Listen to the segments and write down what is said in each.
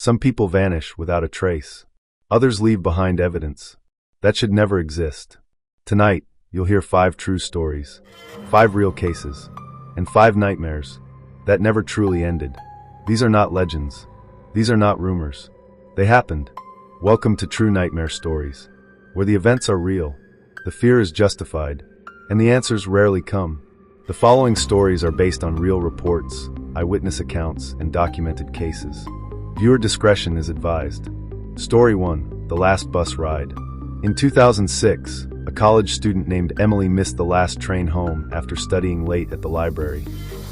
Some people vanish without a trace. Others leave behind evidence. That should never exist. Tonight, you'll hear 5 true stories, 5 real cases, and 5 nightmares that never truly ended. These are not legends. These are not rumors. They happened. Welcome to True Nightmare Stories, where the events are real, the fear is justified, and the answers rarely come. The following stories are based on real reports, eyewitness accounts, and documented cases. Viewer discretion is advised. Story 1: The Last Bus Ride. In 2006, a college student named Emily missed the last train home after studying late at the library.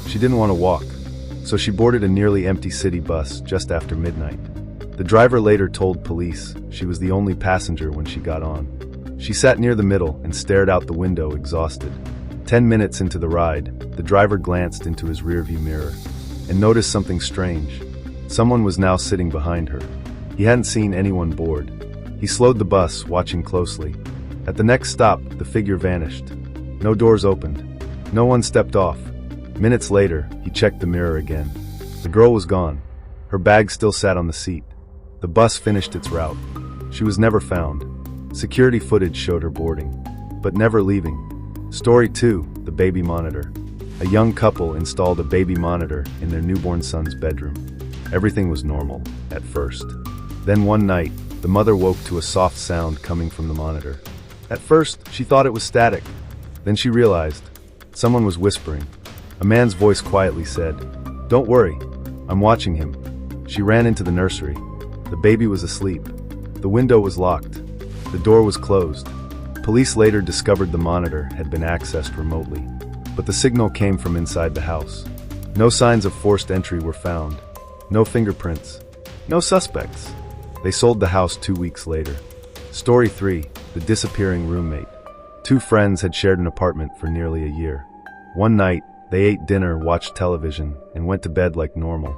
She didn't want to walk, so she boarded a nearly empty city bus just after midnight. The driver later told police she was the only passenger when she got on. She sat near the middle and stared out the window, exhausted. 10 minutes into the ride, the driver glanced into his rearview mirror and noticed something strange. Someone was now sitting behind her. He hadn't seen anyone board. He slowed the bus, watching closely. At the next stop, the figure vanished. No doors opened. No one stepped off. Minutes later, he checked the mirror again. The girl was gone. Her bag still sat on the seat. The bus finished its route. She was never found. Security footage showed her boarding, but never leaving. Story 2: The Baby Monitor. A young couple installed a baby monitor in their newborn son's bedroom. Everything was normal, at first. Then one night, the mother woke to a soft sound coming from the monitor. At first, she thought it was static. Then she realized someone was whispering. A man's voice quietly said, "Don't worry, I'm watching him." She ran into the nursery. The baby was asleep. The window was locked. The door was closed. Police later discovered the monitor had been accessed remotely, but the signal came from inside the house. No signs of forced entry were found. No fingerprints. No suspects. They sold the house 2 weeks later. Story 3: The Disappearing Roommate. 2 friends had shared an apartment for nearly a year. One night, they ate dinner, watched television, and went to bed like normal.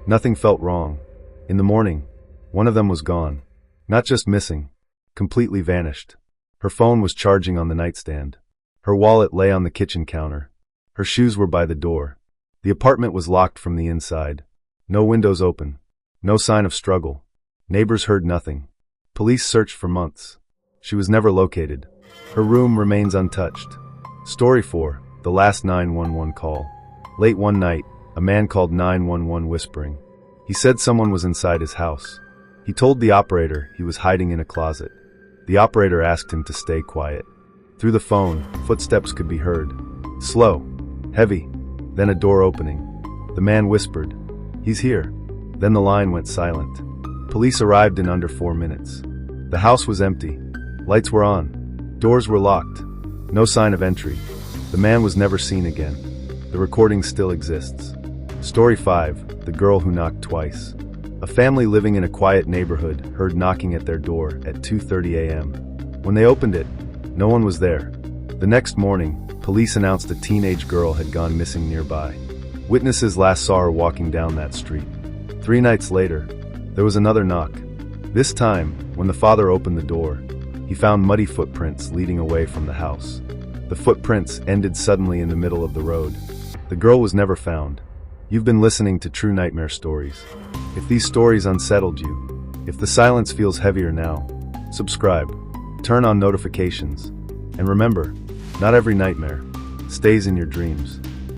Nothing felt wrong. In the morning, one of them was gone. Not just missing, completely vanished. Her phone was charging on the nightstand. Her wallet lay on the kitchen counter. Her shoes were by the door. The apartment was locked from the inside. No windows open. No sign of struggle. Neighbors heard nothing. Police searched for months. She was never located. Her room remains untouched. Story 4: The Last 911 Call. Late one night, a man called 911 whispering. He said someone was inside his house. He told the operator he was hiding in a closet. The operator asked him to stay quiet. Through the phone, footsteps could be heard. Slow, heavy, then a door opening. The man whispered, "He's here." Then the line went silent. Police arrived in under 4 minutes. The house was empty. Lights were on. Doors were locked. No sign of entry. The man was never seen again. The recording still exists. Story 5: The Girl Who Knocked Twice. A family living in a quiet neighborhood heard knocking at their door at 2:30 a.m. When they opened it, no one was there. The next morning, police announced a teenage girl had gone missing nearby. Witnesses last saw her walking down that street. 3 nights later, there was another knock. This time, when the father opened the door, he found muddy footprints leading away from the house. The footprints ended suddenly in the middle of the road. The girl was never found. You've been listening to True Nightmare Stories. If these stories unsettled you, if the silence feels heavier now, subscribe, turn on notifications, and remember, not every nightmare stays in your dreams.